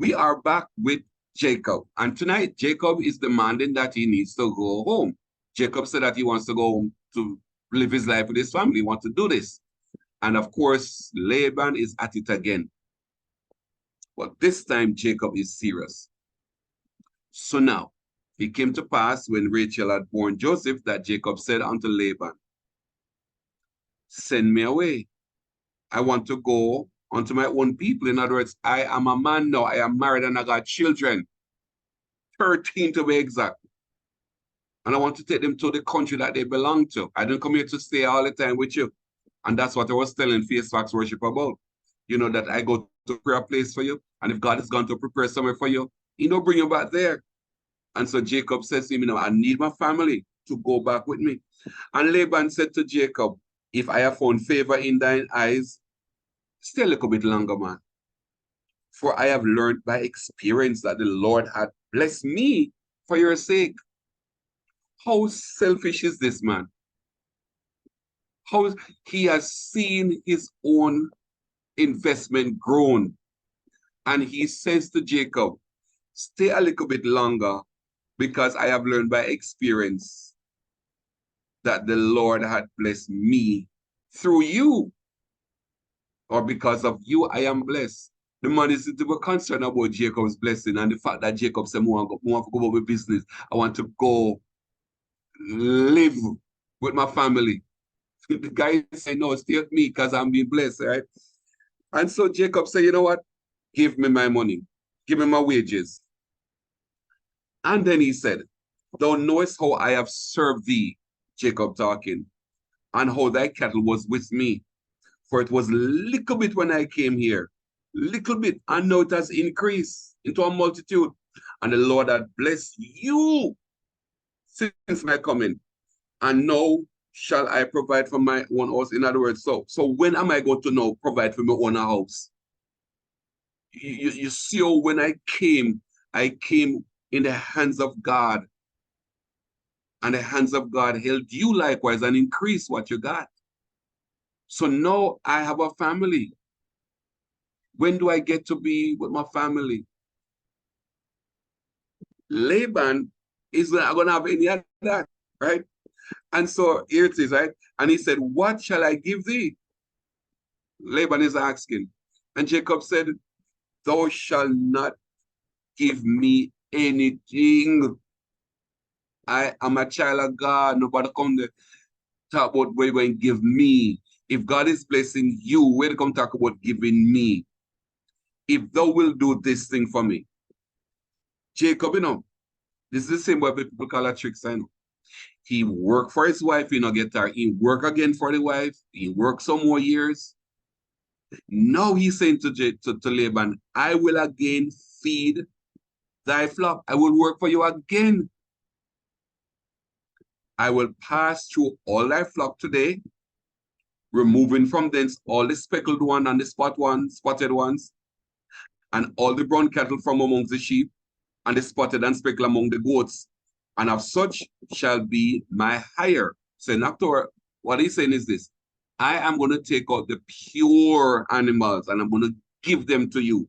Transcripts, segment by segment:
we are back with Jacob. And tonight, Jacob is demanding that he needs to go home. Jacob said that he wants to go home to live his life with his family. He wants to do this. And of course, Laban is at it again. But this time, Jacob is serious. So now, it came to pass when Rachel had borne Joseph that Jacob said unto Laban, send me away. I want to go unto my own people. In other words, I am a man now. I am married and I got children. 13 to be exact. And I want to take them to the country that they belong to. I didn't come here to stay all the time with you. And that's what I was telling Face Facts Worship about. You know, that I go to prepare a place for you. And if God is going to prepare somewhere for you, he don't bring you back there. And so Jacob says to him, you know, I need my family to go back with me. And Laban said to Jacob, if I have found favor in thine eyes, stay a little bit longer, man. For I have learned by experience that the Lord had blessed me for your sake. How selfish is this man? How he has seen his own investment grown. And he says to Jacob, stay a little bit longer because I have learned by experience that the Lord had blessed me through you. Or because of you, I am blessed. The man is to be concerned about Jacob's blessing and the fact that Jacob said, I want to go about my business. I want to go live with my family. The guy said, no, stay with me because I'm being blessed, right? And so Jacob said, you know what? Give me my money. Give me my wages. And then he said, thou knowest how I have served thee, Jacob talking, and how thy cattle was with me. For it was little bit when I came here, little bit, and now it has increased into a multitude. And the Lord had blessed you since my coming. And now shall I provide for my own house? In other words, so when am I going to now provide for my own house? You see how when I came in the hands of God. And the hands of God held you likewise and increased what you got. So now I have a family. When do I get to be with my family? Laban is not going to have any of that, right? And so here it is, right? And he said, what shall I give thee? Laban is asking. And Jacob said, thou shalt not give me anything. I am a child of God. Nobody come to talk about what you're going to give me. If God is blessing you, where to come talk about giving me? If thou will do this thing for me. Jacob, you know, this is the same way people call a trick sign. He worked for his wife, you know, get her. He work again for the wife. He worked some more years. Now he's saying to Laban, I will again feed thy flock. I will work for you again. I will pass through all thy flock today, removing from thence all the speckled one and the spotted ones, and all the brown cattle from among the sheep, and the spotted and speckled among the goats. And of such shall be my hire. So in October, what he's saying is this. I am going to take out the pure animals and I'm going to give them to you.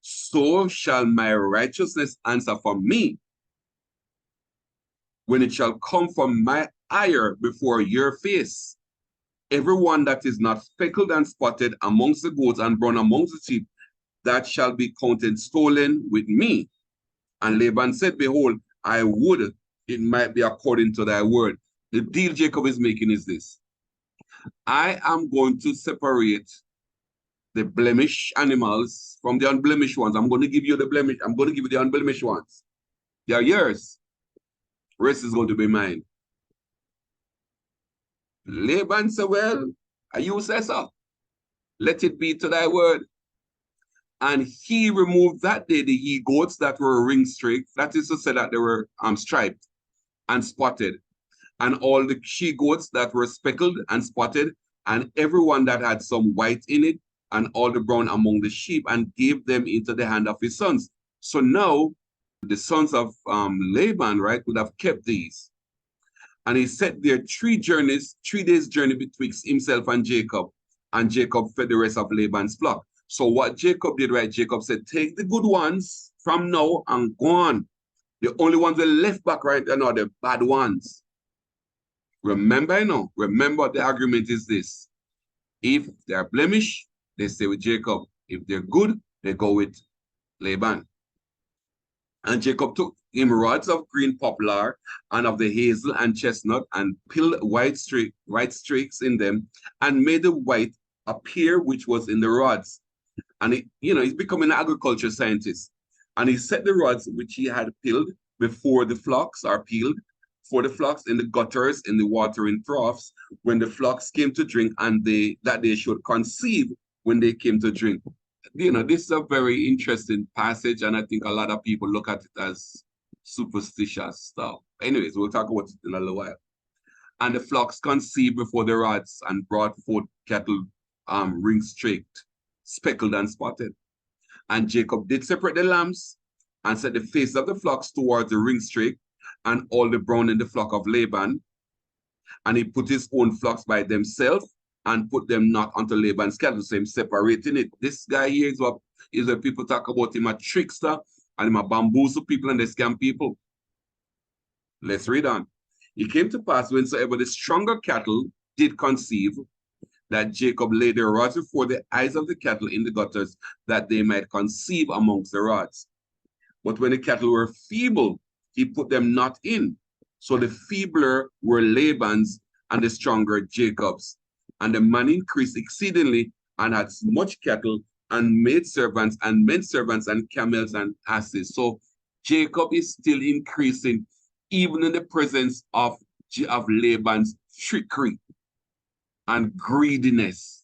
So shall my righteousness answer for me when it shall come from my ire before your face. Everyone that is not speckled and spotted amongst the goats and brown amongst the sheep, that shall be counted stolen with me. And Laban said, behold, I would it might be according to thy word. The deal Jacob is making is this. I am going to separate the blemished animals from the unblemished ones. I'm going to give you the blemish. I'm going to give you the unblemished ones. They are yours. Rest is going to be mine. Laban said, well, you say so. Let it be to thy word. And he removed that day the he-goats that were ring-streaked. That is to say that they were striped and spotted. And all the she-goats that were speckled and spotted, and everyone that had some white in it, and all the brown among the sheep, and gave them into the hand of his sons. So now, the sons of Laban, right, would have kept these. And he set there 3 days' journey betwixt himself and Jacob fed the rest of Laban's flock. So what Jacob did, right? Jacob said, take the good ones from now and go on. The only ones that left back right now are the bad ones. Remember, remember the argument is this. If they're blemish, they stay with Jacob. If they're good, they go with Laban. And Jacob took him rods of green poplar and of the hazel and chestnut and peeled white streaks in them and made the white appear which was in the rods. And he's becoming an agriculture scientist. And he set the rods which he had peeled before the flocks are peeled for the flocks in the gutters, in the watering troughs, when the flocks came to drink, and that they should conceive when they came to drink. This is a very interesting passage, and I think a lot of people look at it as superstitious stuff. Anyways, we'll talk about it in a little while. And the flocks conceived before the rods and brought forth cattle ring-streaked, speckled and spotted. And Jacob did separate the lambs and set the face of the flocks towards the ring-streak and all the brown in the flock of Laban. And he put his own flocks by themselves and put them not unto Laban's cattle. So him separating it. This guy here is what people talk about him a trickster and him a bamboozle people and they scam people. Let's read on. It came to pass whensoever the stronger cattle did conceive, that Jacob laid the rods before the eyes of the cattle in the gutters, that they might conceive amongst the rods. But when the cattle were feeble, he put them not in. So the feebler were Laban's and the stronger Jacob's. And the man increased exceedingly and had much cattle and maidservants and men servants and camels and asses. So Jacob is still increasing even in the presence of Laban's trickery and greediness.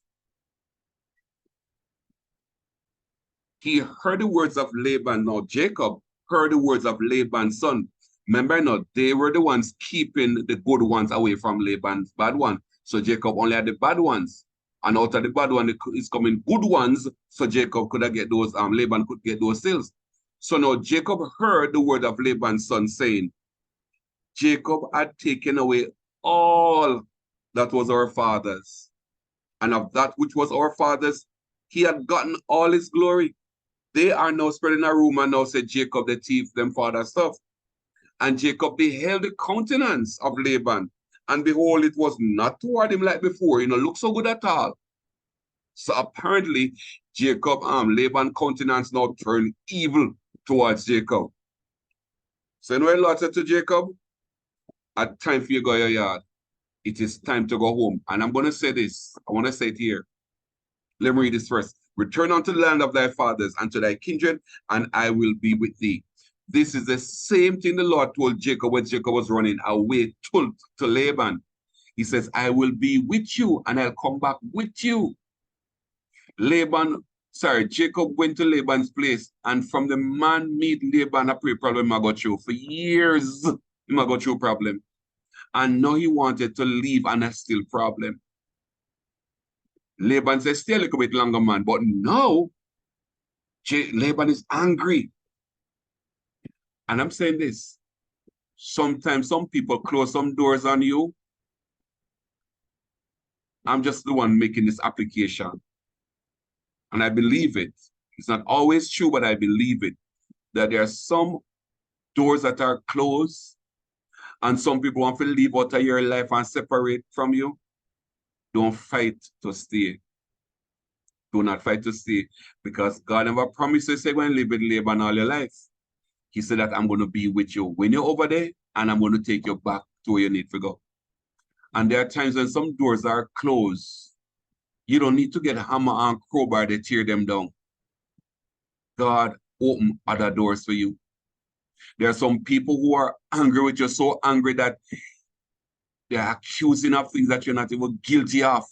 He heard the words of Laban. Now Jacob heard the words of Laban's son. Remember now, they were the ones keeping the good ones away from Laban's bad one. So Jacob only had the bad ones. And out of the bad one is coming good ones. So Jacob could get those, Laban could get those sales. So now Jacob heard the word of Laban's son saying, Jacob had taken away all that was our father's. And of that which was our father's, he had gotten all his glory. They are now spreading a rumor now, said Jacob the thief, them father stuff. And Jacob beheld the countenance of Laban, and behold, it was not toward him like before, look so good at all. So apparently, Jacob, Laban's countenance now turned evil towards Jacob. So when Lord said to Jacob, at time for you to go your yard, it is time to go home. And I'm going to say this, I want to say it here. Let me read this first. Return unto the land of thy fathers and to thy kindred, and I will be with thee. This is the same thing the Lord told Jacob when Jacob was running away to Laban. He says, I will be with you and I'll come back with you. Jacob went to Laban's place, and from the man meet Laban a problem I got through. For years, he got through problem. And now he wanted to leave and a still problem. Laban says, stay a little bit longer, man. But now, Laban is angry. And I'm saying this. Sometimes some people close some doors on you. I'm just the one making this application. And I believe it. It's not always true, but I believe it. That there are some doors that are closed, and some people want to leave out of your life and separate from you. Don't fight to stay. Do not fight to stay. Because God never promised you say, when you live with Laban all your life. He said that I'm going to be with you when you're over there, and I'm going to take you back to where you need to go. And there are times when some doors are closed. You don't need to get a hammer and crowbar to tear them down. God open other doors for you. There are some people who are angry with you, so angry that they're accusing of things that you're not even guilty of.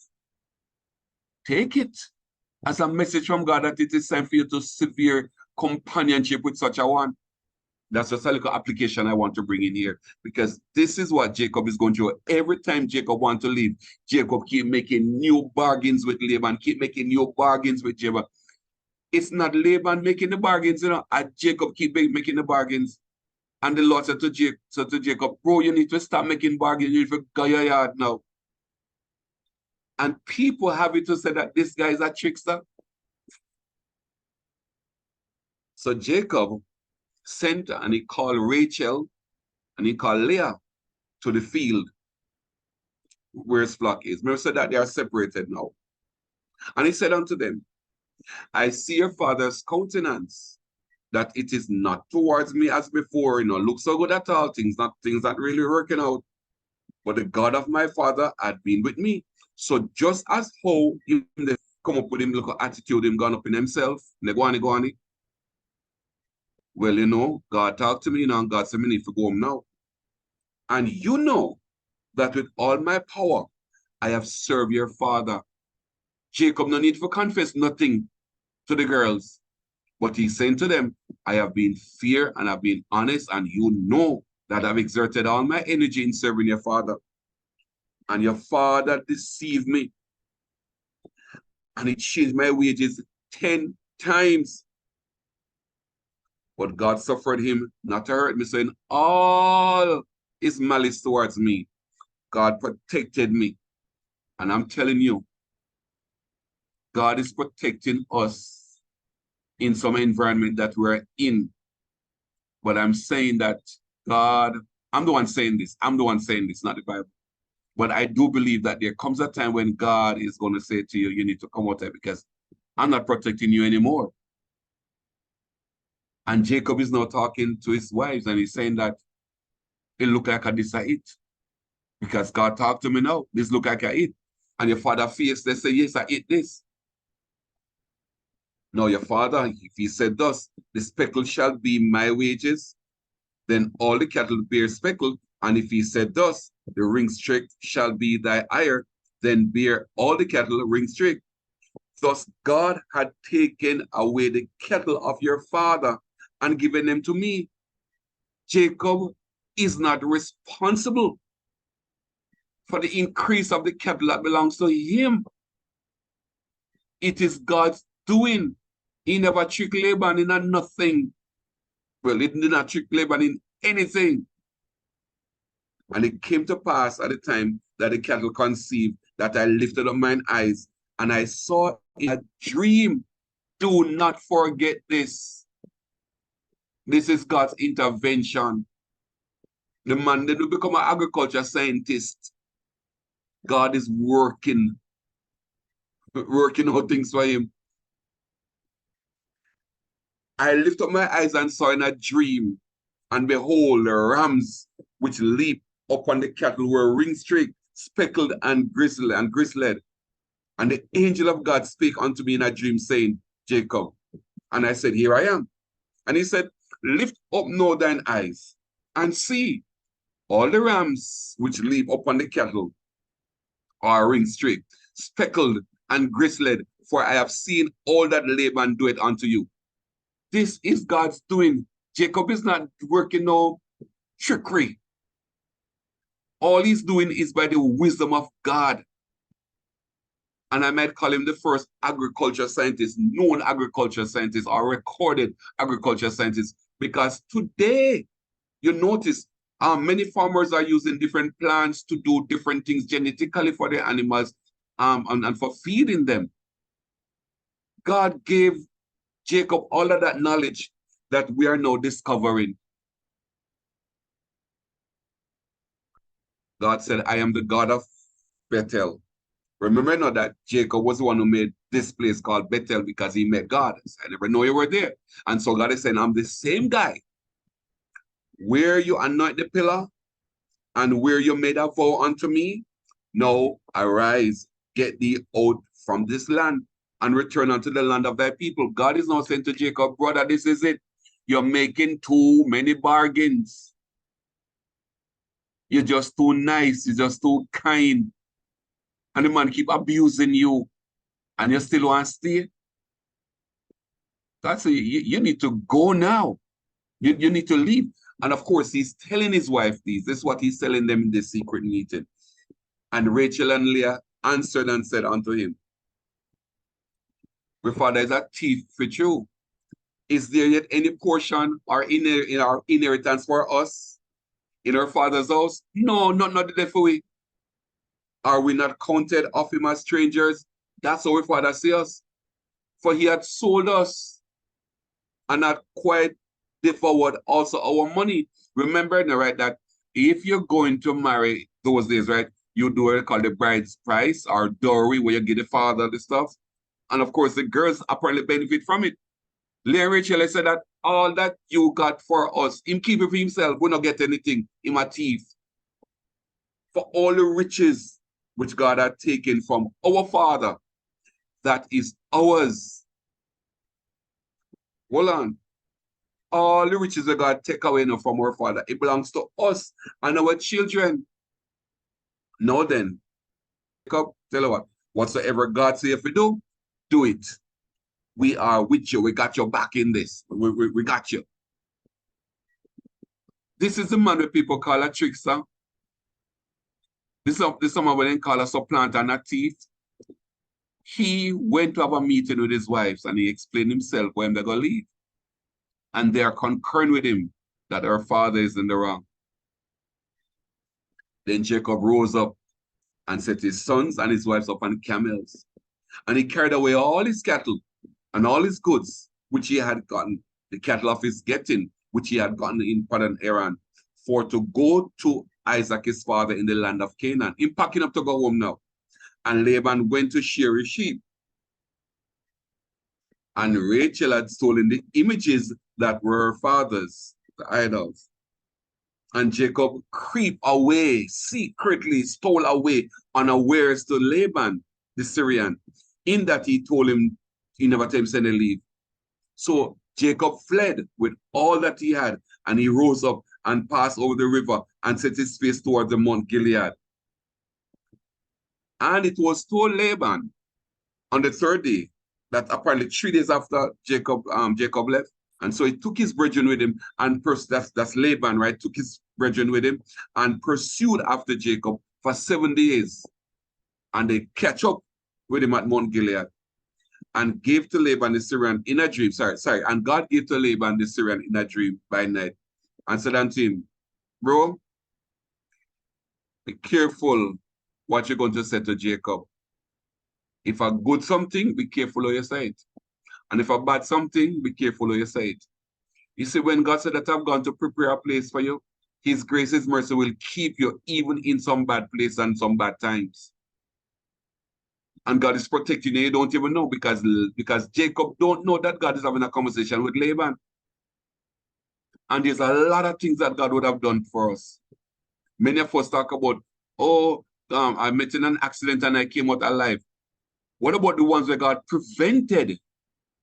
Take it as a message from God that it is time for you to severe companionship with such a one. That's just a little application I want to bring in here, because this is what Jacob is going through. Every time Jacob wants to leave, Jacob keep making new bargains with Laban, keep making new bargains with Jacob. It's not Laban making the bargains, and Jacob keep making the bargains. And the Lord said to Jacob, bro, you need to stop making bargains. You need to go your yard now. And people have it to say that this guy is a trickster. So Jacob sent and he called Rachel and he called Leah to the field where his flock is. Remember, said that they are separated now. And he said unto them, I see your father's countenance, that it is not towards me as before, look so good at all, things not really working out. But the God of my father had been with me. So just as how him they come up with him little attitude, him gone up in himself, they go on it. Well, God talked to me, and God said me need to go home now. And you know that with all my power, I have served your father. Jacob no need to confess nothing to the girls. But he's saying to them, I have been fair and I've been honest, and you know that I've exerted all my energy in serving your father. And your father deceived me. And he changed my wages 10 times. But God suffered him not to hurt me. So in all his malice towards me, God protected me. And I'm telling you, God is protecting us in some environment that we're in. But I'm saying that God, I'm the one saying this. I'm the one saying this, not the Bible. But I do believe that there comes a time when God is going to say to you, you need to come out there because I'm not protecting you anymore. And Jacob is now talking to his wives and he's saying that it look like this I eat. Because God talked to me now. This look like I eat. And your father face, they say, yes, I eat this. Now your father, if he said thus, the speckle shall be my wages, then all the cattle bear speckle. And if he said thus, the ring streak shall be thy hire, then bear all the cattle ring streak. Thus God had taken away the cattle of your father and given them to me. Jacob is not responsible for the increase of the cattle that belongs to him. It is God's doing. He never tricked Laban in nothing. Well, he did not trick Laban in anything. And it came to pass at the time that the cattle conceived that I lifted up mine eyes and I saw in a dream. Do not forget this. This is God's intervention. The man didn't become an agriculture scientist. God is working out things for him. I lifted up my eyes and saw in a dream, and behold, the rams which leap upon the cattle were ring-streaked, speckled, and grisled. And the angel of God spake unto me in a dream, saying, Jacob. And I said, here I am. And he said, lift up now thine eyes, and see, all the rams which leap upon the cattle are ring-streaked, speckled, and grisled, for I have seen all that Laban doeth unto you. This is God's doing. Jacob is not working no trickery. All he's doing is by the wisdom of God. And I might call him the first agriculture scientist, known agriculture scientist, or recorded agriculture scientist. Because today, you notice many farmers are using different plants to do different things genetically for their animals and for feeding them. God gave Jacob all of that knowledge that we are now discovering. God said, I am the God of Bethel. Remember now that Jacob was the one who made this place called Bethel because he met God. I never know you were there. And so God is saying, I'm the same guy. Where you anoint the pillar and where you made a vow unto me, now arise, get thee out from this land and return unto the land of thy people. God is now saying to Jacob, brother, this is it. You're making too many bargains. You're just too nice. You're just too kind. And the man keep abusing you. And you still want to stay? God said, you need to go now. You need to leave. And of course, he's telling his wife this. This is what he's telling them in the secret meeting. And Rachel and Leah answered and said unto him, my father is a thief for you. Is there yet any portion or in our inheritance for us in our father's house? No, not the for we. Are we not counted of him as strangers? That's how our father sees us. For he had sold us and not quite devoured also our money. Remember, right, that if you're going to marry those days, right, you do what they call the bride's price or dowry, where you give the father the stuff. And of course, the girls apparently benefit from it. Leah Rachel said that all that you got for us, him keep it for himself, we not get anything, him a thief. For all the riches which God had taken from our father, that is ours. Hold on. All the riches that God take away now from our father, it belongs to us and our children. Now then, Jacob, tell you what, whatsoever God say if we do it. We are with you. We got your back in this. We got you. This is the man that people call a trickster. This is someone when they call a supplanter and a thief. He went to have a meeting with his wives and he explained himself when they're going to leave. And they are concurring with him that her father is in the wrong. Then Jacob rose up and set his sons and his wives upon camels. And he carried away all his cattle and all his goods, which he had gotten, the cattle of his getting, which he had gotten in Padan Aram, for to go to Isaac his father in the land of Canaan. Him packing up to go home now. And Laban went to shear his sheep. And Rachel had stolen the images that were her father's, the idols. And Jacob creep away, secretly stole away unawares to Laban, the Syrian, in that he told him, he never told him send a leave. So Jacob fled with all that he had, and he rose up and passed over the river and set his face toward the Mount Gilead. And it was told Laban on the third day, that apparently 3 days after Jacob left. And so he took his brethren with him, and that's Laban, right? Took his brethren with him and pursued after Jacob for 7 days. And they catch up with him at Mount Gilead and gave to Laban the Syrian in a dream. And God gave to Laban the Syrian in a dream by night and said unto him, bro, be careful what you're going to say to Jacob. If a good something, be careful how you say it. And if a bad something, be careful how you say it. You see, when God said that I've gone to prepare a place for you, his grace, his mercy will keep you even in some bad place and some bad times. And God is protecting you. You don't even know because Jacob don't know that God is having a conversation with Laban. And there's a lot of things that God would have done for us. Many of us talk about, I met in an accident and I came out alive. What about the ones that God prevented?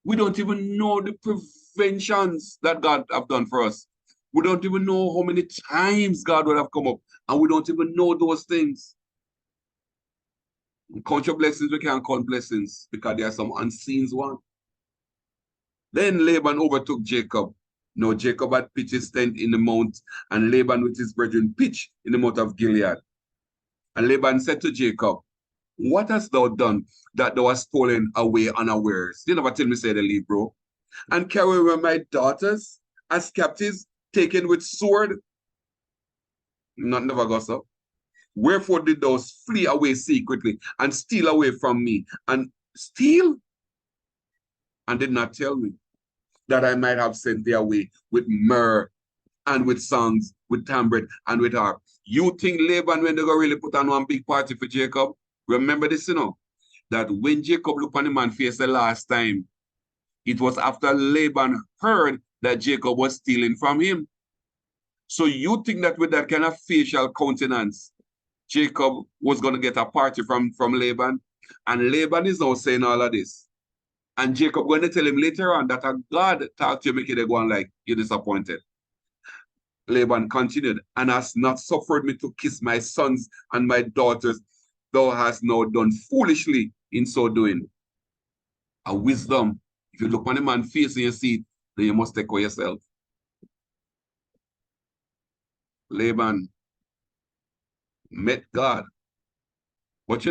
We don't even know the preventions that God have done for us. We don't even know how many times God would have come up, and we don't even know those things. Count your blessings, we can't count blessings because there are some unseen ones. Then Laban overtook Jacob. Now Jacob had pitched his tent in the mount, and Laban with his brethren pitched in the mount of Gilead. And Laban said to Jacob, what hast thou done that thou hast stolen away unawares? You never tell me say the leave, bro. And carry away my daughters as captives, taken with sword. Not never goes up. Wherefore did thou flee away secretly and steal away from me? And steal? And did not tell me that I might have sent thee away with myrrh and with songs, with timbrel and with harp. You think Laban, when they go really put on one big party for Jacob? Remember this, that when Jacob looked on the man's face the last time, it was after Laban heard that Jacob was stealing from him. So you think that with that kind of facial countenance, Jacob was going to get a party from Laban? And Laban is now saying all of this. And Jacob going to tell him later on that a God talked to you, make it go on like you're disappointed. Laban continued, and hast not suffered me to kiss my sons and my daughters. Thou hast now done foolishly in so doing. A wisdom. If you look on a man's face and you see it, then you must take care of yourself. Laban met God. But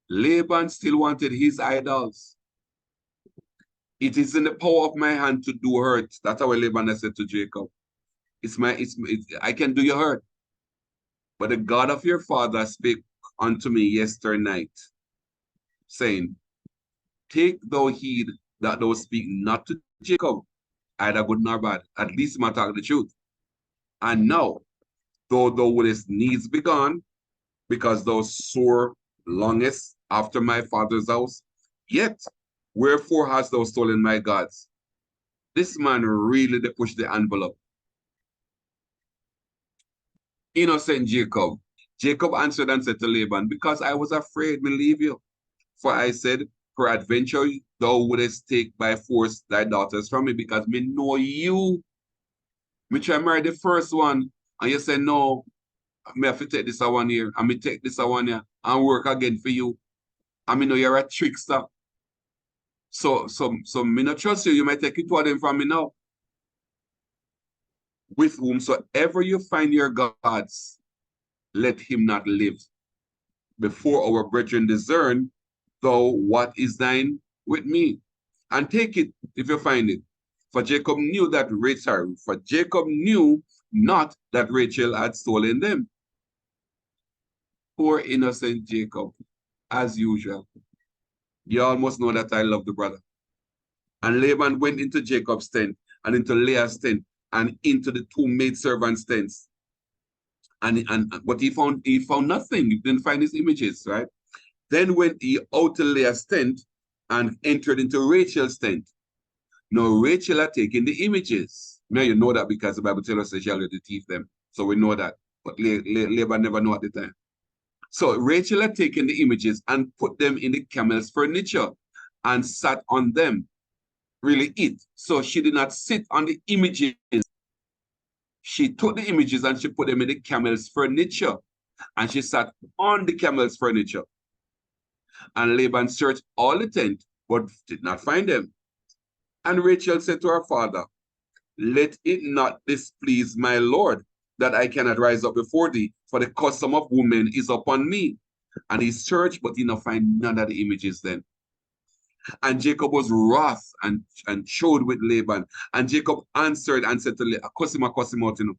Laban still wanted his idols. It is in the power of my hand to do hurt. That's how Laban has said to Jacob. I can do your hurt. But the God of your father spake unto me yesterday night, saying, take thou heed that thou speak not to Jacob either good nor bad. At least him a talk the truth. And now, though thou wouldest needs be gone, because thou sore longest after my father's house, yet wherefore hast thou stolen my gods? This man really they push the envelope. Innocent Jacob. Jacob answered and said to Laban, because I was afraid me leave you. For I said, peradventure thou wouldest take by force thy daughters from me, because me know you. Me try marry the first one, and you say, no, me have to take this a one year, and me take this a one year, and work again for you. And me know you're a trickster. So me not trust you. You might take it to them from me now. With whomsoever you find your gods, let him not live. Before our brethren discern, though what is thine with me, and take it if you find it. For Jacob knew that Rachel, for Jacob knew not that Rachel had stolen them. Poor innocent Jacob, as usual. You almost know that I love the brother. And Laban went into Jacob's tent and into Leah's tent and into the two maidservants' tents. But he found nothing. He didn't find his images, right? Then went he out to Leah's tent and entered into Rachel's tent. Now Rachel had taken the images. Now you know that because the Bible tells us that she already thieved them. So we know that. But Laban never knew at the time. So Rachel had taken the images and put them in the camel's furniture and sat on them. Really it. So she did not sit on the images. She took the images and she put them in the camel's furniture. And she sat on the camel's furniture. And Laban searched all the tent, but did not find them. And Rachel said to her father, let it not displease my lord, that I cannot rise up before thee, for the custom of women is upon me. And he searched, but he did not find none of the images then. And Jacob was wroth and showed with Laban. And Jacob answered and said to Laban, cuss him out, you know.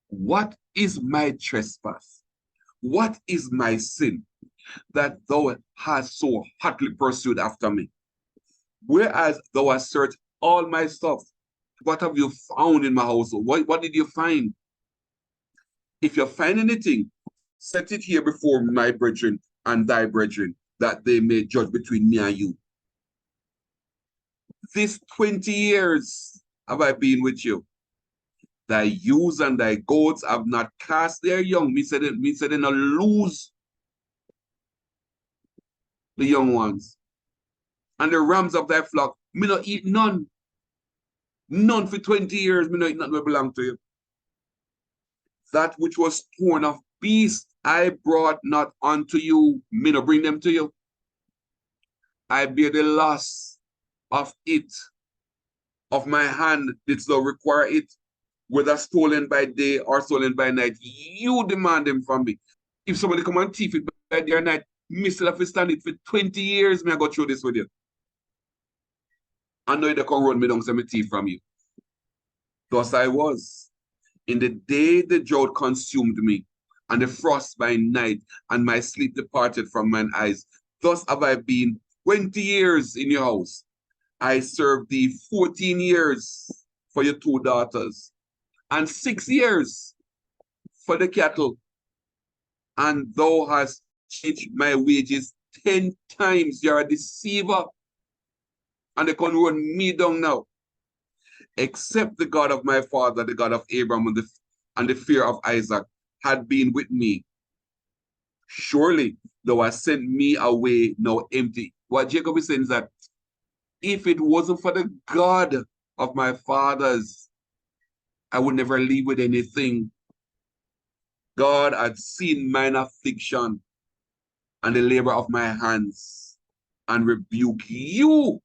What is my trespass? What is my sin that thou hast so hotly pursued after me? Whereas thou hast searched all my stuff. What have you found in my household? What did you find? If you find anything, set it here before my brethren and thy brethren, that they may judge between me and you. This 20 years have I been with you. Thy ewes and thy goats have not cast their young. Me said they not lose the young ones. And the rams of thy flock, me not eat none. None for 20 years, me not eat nothing that belong to you. That which was torn of beasts, I brought not unto you, me not bring them to you. I bear the loss of it. Of my hand didst thou require it, whether stolen by day or stolen by night. You demand them from me. If somebody come and thief it by day or night, me still have to stand it for 20 years, me I go through this with you. I know they can run me down, say me thief from you. Thus I was. In the day the drought consumed me, and the frost by night, and my sleep departed from mine eyes. Thus have I been 20 years in your house. I served thee 14 years for your two daughters, and 6 years for the cattle. And thou hast changed my wages 10 times. You're a deceiver. And they can run me down now. Except the God of my father, the God of Abraham, and the fear of Isaac had been with me. Surely thou hast sent me away now empty. What Jacob is saying is that if it wasn't for the God of my fathers, I would never leave with anything. God had seen mine affliction and the labor of my hands and rebuke you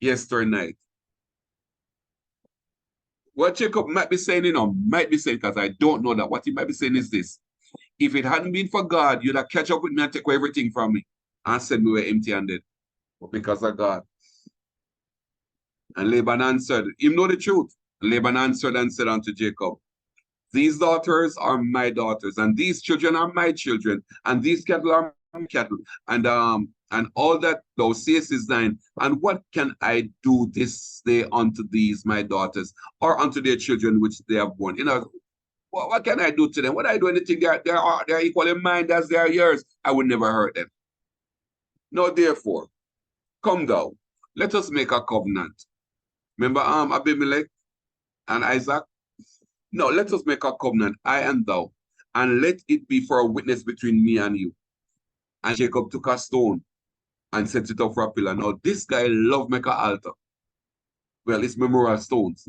yesterday night. What Jacob might be saying, because I don't know that. What he might be saying is this. If it hadn't been for God, you'd have catch up with me and take away everything from me and said we were empty-handed. But because of God. And Laban answered, him know the truth. Laban answered and said unto Jacob, these daughters are my daughters, and these children are my children, and these cattle are my cattle. And And all that thou sayest is thine. And what can I do this day unto these my daughters, or unto their children which they have born? What can I do to them? What I do anything? They're equally mine as they are yours. I would never hurt them. No, therefore, come thou, let us make a covenant. Remember Abimelech and Isaac? No, let us make a covenant, I and thou, and let it be for a witness between me and you. And Jacob took a stone and set it up for a pillar. Now, this guy loved make an altar. Well, it's memorial stones.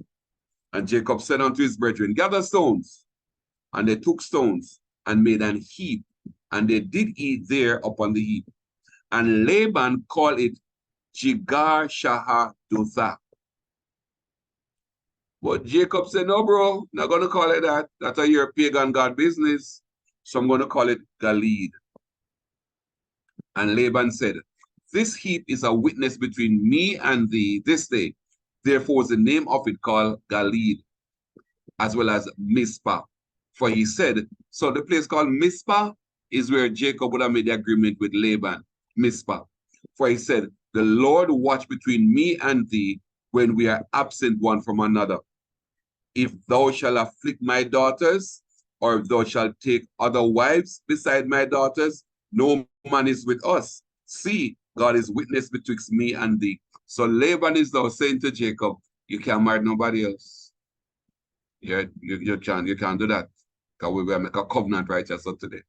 And Jacob said unto his brethren, gather stones. And they took stones and made an heap, and they did eat there upon the heap. And Laban called it Jigar Shahar Dotha. But Jacob said, no, bro, not going to call it that. That's a your pagan god business. So I'm going to call it Galid. And Laban said, this heap is a witness between me and thee this day. Therefore is the name of it called Galid, as well as Mizpah. For he said, so the place called Mizpah is where Jacob would have made the agreement with Laban, Mizpah. For he said, the Lord watch between me and thee when we are absent one from another. If thou shalt afflict my daughters, or if thou shalt take other wives beside my daughters, no man is with us. See, God is witness betwixt me and thee. So Laban is now saying to Jacob, you can't marry nobody else. You can't do that. Because we will make a covenant righteous today.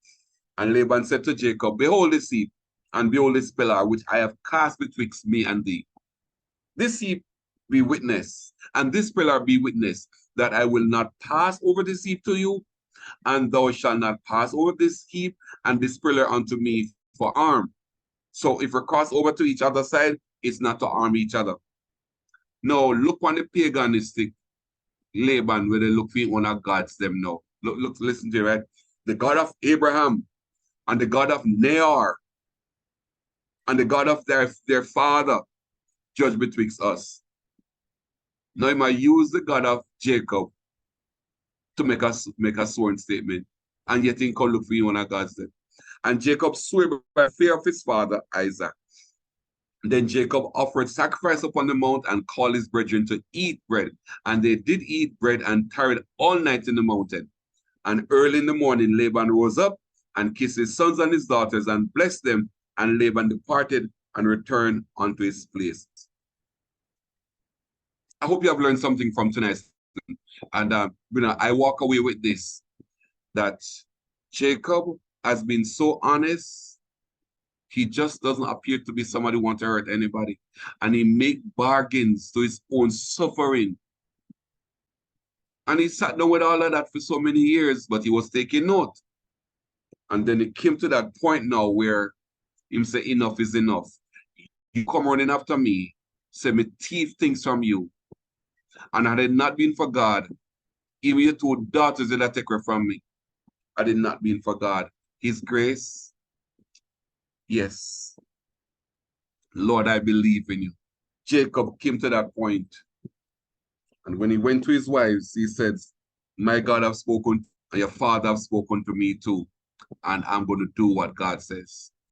And Laban said to Jacob, behold this heap, and behold this pillar, which I have cast betwixt me and thee. This heap be witness, and this pillar be witness, that I will not pass over this heap to you, and thou shalt not pass over this heap and this pillar unto me for harm. So if we cross over to each other's side, it's not to harm each other. No, look on the paganistic Laban, where they look for one of God's them now. Look, listen to it, right? The God of Abraham, and the God of Nahor, and the God of their father, judge betwixt us. Now he might use the God of Jacob to make a sworn statement, and yet he can look for one of God's them. And Jacob swore by fear of his father Isaac. Then Jacob offered sacrifice upon the mount and called his brethren to eat bread. And they did eat bread and tarried all night in the mountain. And early in the morning, Laban rose up and kissed his sons and his daughters and blessed them. And Laban departed and returned unto his place. I hope you have learned something from tonight's lesson. And I walk away with this, that Jacob has been so honest. He just doesn't appear to be somebody who wants to hurt anybody. And he make bargains to his own suffering. And he sat down with all of that for so many years, but he was taking note. And then it came to that point now where him say, enough is enough. You come running after me, say me thief things from you. And had it not been for God, even your two daughters would have taken from me. Had it not been for God, his grace, yes. Lord, I believe in you. Jacob came to that point. And when he went to his wives, he said, my God have spoken, and your father have spoken to me too. And I'm going to do what God says.